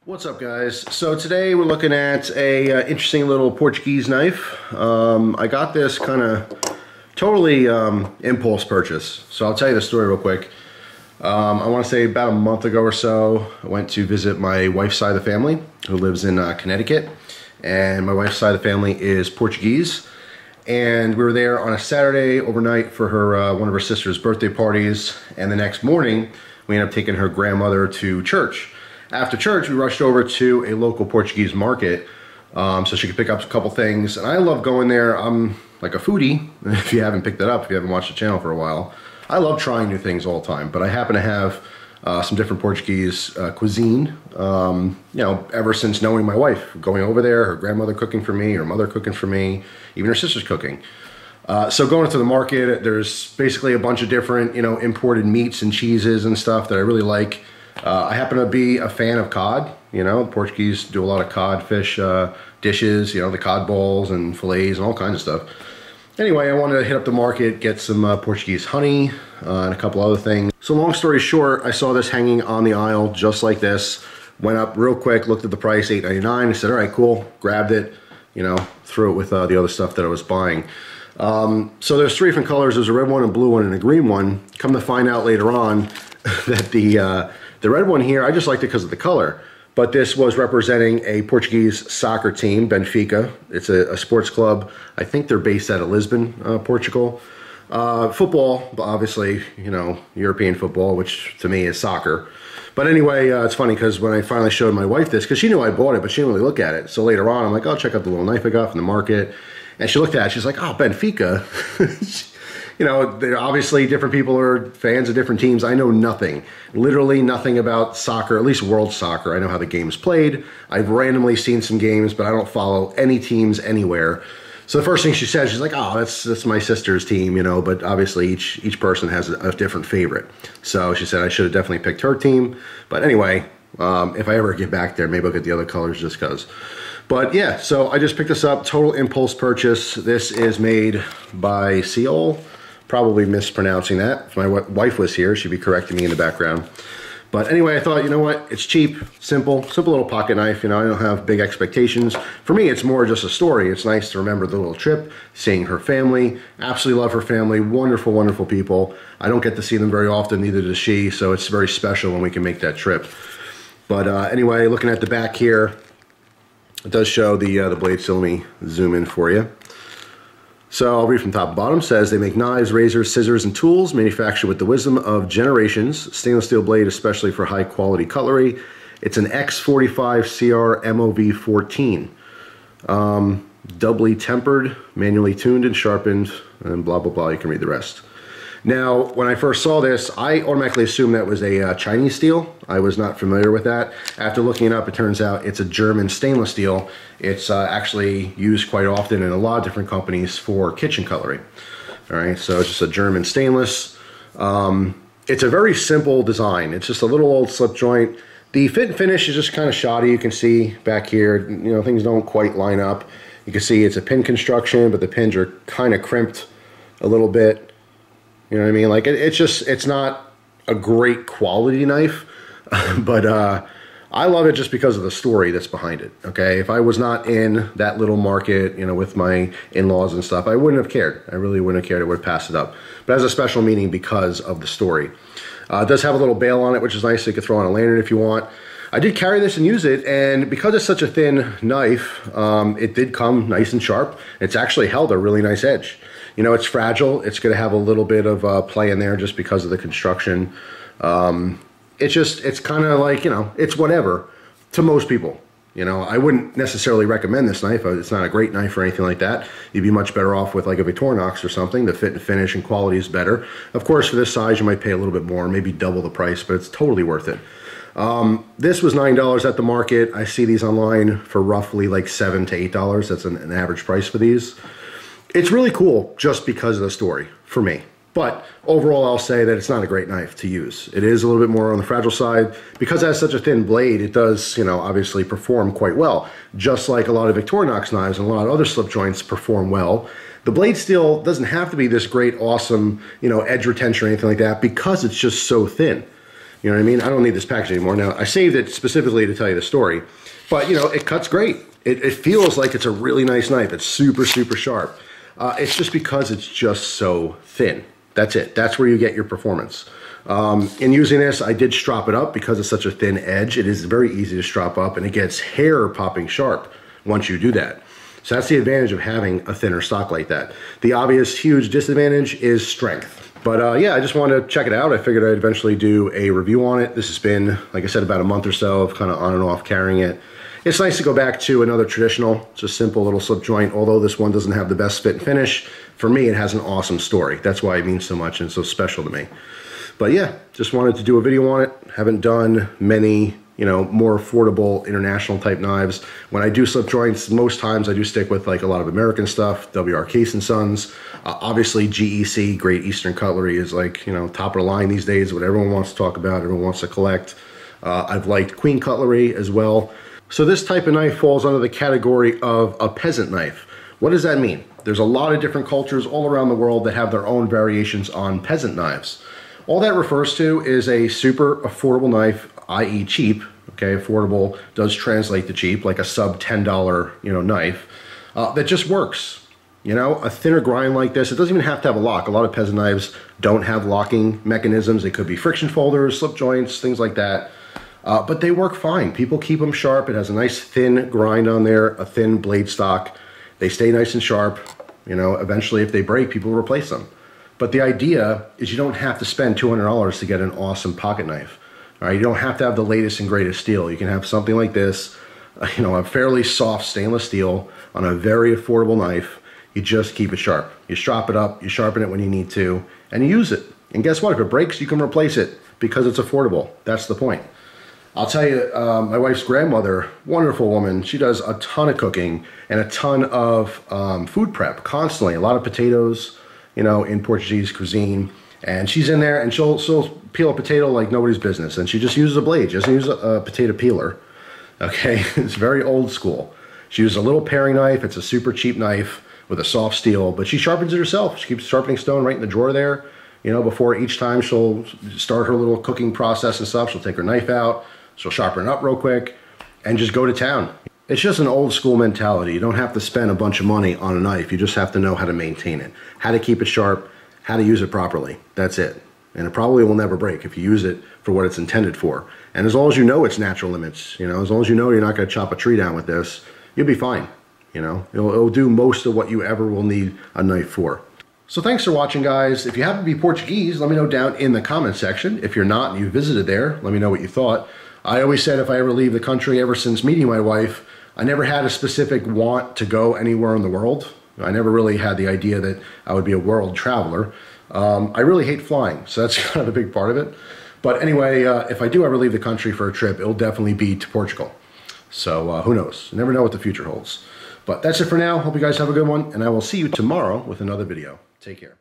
What's up, guys? So today we're looking at a interesting little Portuguese knife. I got this kind of totally impulse purchase. So I'll tell you the story real quick. I want to say about a month ago or so, I went to visit my wife's side of the family who lives in Connecticut. And my wife's side of the family is Portuguese. And we were there on a Saturday overnight for her one of her sister's birthday parties. And the next morning, we ended up taking her grandmother to church. After church, we rushed over to a local Portuguese market so she could pick up a couple things. And I love going there. I'm like a foodie, if you haven't picked that up, if you haven't watched the channel for a while. I love trying new things all the time, but I happen to have some different Portuguese cuisine, you know, ever since knowing my wife. Going over there, her grandmother cooking for me, her mother cooking for me, even her sister's cooking. So going into the market, there's basically a bunch of different, you know, imported meats and cheeses and stuff that I really like. I happen to be a fan of cod. You know, the Portuguese do a lot of codfish dishes, you know, the cod balls and fillets and all kinds of stuff. Anyway, I wanted to hit up the market, get some Portuguese honey and a couple other things. So long story short, I saw this hanging on the aisle just like this. Went up real quick, looked at the price, $8.99. I said, all right, cool. Grabbed it, you know, threw it with the other stuff that I was buying. So there's three different colors. There's a red one, a blue one, and a green one. Come to find out later on that the red one here, I just liked it because of the color. But this was representing a Portuguese soccer team, Benfica. It's a sports club. I think they're based out of Lisbon, Portugal. Football, obviously, you know, European football, which to me is soccer. But anyway, it's funny because when I finally showed my wife this, because she knew I bought it, but she didn't really look at it. So later on, I'm like, oh, check out the little knife I got from the market. And she looked at it, she's like, oh, Benfica. You know, obviously different people are fans of different teams. I know nothing, literally nothing about soccer, at least world soccer. I know how the game's played. I've randomly seen some games, but I don't follow any teams anywhere. So the first thing she said, she's like, oh, that's my sister's team, you know, but obviously each person has a different favorite. So she said I should have definitely picked her team. But anyway, if I ever get back there, maybe I'll get the other colors just because. But yeah, so I just picked this up, total impulse purchase. This is made by CIOL. Probably mispronouncing that. If my wife was here, she'd be correcting me in the background. But anyway, I thought, you know what? It's cheap, simple little pocket knife. You know, I don't have big expectations. For me, it's more just a story. It's nice to remember the little trip, seeing her family. Absolutely love her family. Wonderful, wonderful people. I don't get to see them very often, neither does she. So it's very special when we can make that trip. But anyway, looking at the back here, it does show the blade. So let me zoom in for you. So I'll read from top to bottom. Says they make knives, razors, scissors, and tools manufactured with the wisdom of generations. Stainless steel blade, especially for high quality cutlery. It's an X45 CR MOV 14. Doubly tempered, manually tuned and sharpened, and blah, blah, blah. You can read the rest. Now, when I first saw this, I automatically assumed that was a Chinese steel. I was not familiar with that. After looking it up, it turns out it's a German stainless steel. It's actually used quite often in a lot of different companies for kitchen cutlery. All right, so it's just a German stainless. It's a very simple design. It's just a little old slip joint. The fit and finish is just kind of shoddy. You can see back here, you know, things don't quite line up. You can see it's a pin construction, but the pins are kind of crimped a little bit. You know what I mean? Like, it's not a great quality knife, but I love it just because of the story that's behind it, okay? If I was not in that little market, you know, with my in-laws and stuff, I wouldn't have cared. I really wouldn't have cared. I would have passed it up. But it has a special meaning because of the story. It does have a little bail on it, which is nice, so you can throw on a lanyard if you want. I did carry this and use it, and because it's such a thin knife, it did come nice and sharp. It's actually held a really nice edge. You know, it's fragile. It's going to have a little bit of play in there just because of the construction. It's kind of like, you know, it's whatever to most people. You know, I wouldn't necessarily recommend this knife. It's not a great knife or anything like that. You'd be much better off with like a Victorinox or something. The fit and finish and quality is better. Of course, for this size, you might pay a little bit more, maybe double the price, but it's totally worth it. This was $9 at the market. I see these online for roughly like $7 to $8. That's an average price for these. It's really cool just because of the story for me. But overall, I'll say that it's not a great knife to use. It is a little bit more on the fragile side. Because it has such a thin blade, it does, you know, obviously perform quite well. Just like a lot of Victorinox knives and a lot of other slip joints perform well. The blade steel doesn't have to be this great, awesome, you know, edge retention or anything like that because it's just so thin. You know what I mean? I don't need this package anymore. Now, I saved it specifically to tell you the story, but you know, it cuts great. It feels like it's a really nice knife. It's super, super sharp. It's just because it's just so thin. That's it. That's where you get your performance. In using this, I did strop it up because it's such a thin edge. It is very easy to strop up, and it gets hair popping sharp once you do that. So that's the advantage of having a thinner stock like that. The obvious huge disadvantage is strength. But yeah, I just wanted to check it out. I figured I'd eventually do a review on it. This has been, like I said, about a month or so of kind of on and off carrying it. It's nice to go back to another traditional, just simple little slip joint, although this one doesn't have the best fit and finish. For me, it has an awesome story. That's why it means so much and so special to me. But yeah, just wanted to do a video on it. Haven't done many, you know, more affordable international type knives. When I do slip joints, most times I do stick with like a lot of American stuff, WR Case & Sons. Obviously GEC, Great Eastern Cutlery, is like, you know, top of the line these days, what everyone wants to talk about, everyone wants to collect. I've liked Queen Cutlery as well. So this type of knife falls under the category of a peasant knife. What does that mean? There's a lot of different cultures all around the world that have their own variations on peasant knives. All that refers to is a super affordable knife, i.e. cheap. Okay, affordable does translate to cheap, like a sub $10, you know, knife that just works. You know, a thinner grind like this, it doesn't even have to have a lock. A lot of peasant knives don't have locking mechanisms. It could be friction folders, slip joints, things like that. But they work fine. People keep them sharp. It has a nice thin grind on there, a thin blade stock. They stay nice and sharp. You know, eventually if they break, people replace them. But the idea is you don't have to spend $200 to get an awesome pocket knife. All right, you don't have to have the latest and greatest steel. You can have something like this, you know, a fairly soft stainless steel on a very affordable knife. You just keep it sharp. You strop it up, you sharpen it when you need to, and you use it. And guess what? If it breaks, you can replace it because it's affordable. That's the point. I'll tell you, my wife's grandmother, wonderful woman, she does a ton of cooking and a ton of food prep constantly. A lot of potatoes, you know, in Portuguese cuisine. And she's in there and she'll peel a potato like nobody's business. And she just uses a blade. She doesn't use a potato peeler. Okay, it's very old school. She uses a little paring knife. It's a super cheap knife with a soft steel, but she sharpens it herself. She keeps sharpening stone right in the drawer there. You know, before each time she'll start her little cooking process and stuff, she'll take her knife out, she'll sharpen it up real quick, and just go to town. It's just an old school mentality. You don't have to spend a bunch of money on a knife. You just have to know how to maintain it, how to keep it sharp, how to use it properly. That's it. And it probably will never break if you use it for what it's intended for. And as long as you know its natural limits, you know, as long as you know you're not going to chop a tree down with this, you'll be fine. You know, it'll do most of what you ever will need a knife for. So thanks for watching, guys. If you happen to be Portuguese, let me know down in the comment section. If you're not and you visited there, let me know what you thought. I always said if I ever leave the country, ever since meeting my wife, I never had a specific want to go anywhere in the world. I never really had the idea that I would be a world traveler. I really hate flying, so that's kind of a big part of it. But anyway, if I do ever leave the country for a trip, it'll definitely be to Portugal. So who knows? You never know what the future holds. But that's it for now. Hope you guys have a good one, and I will see you tomorrow with another video. Take care.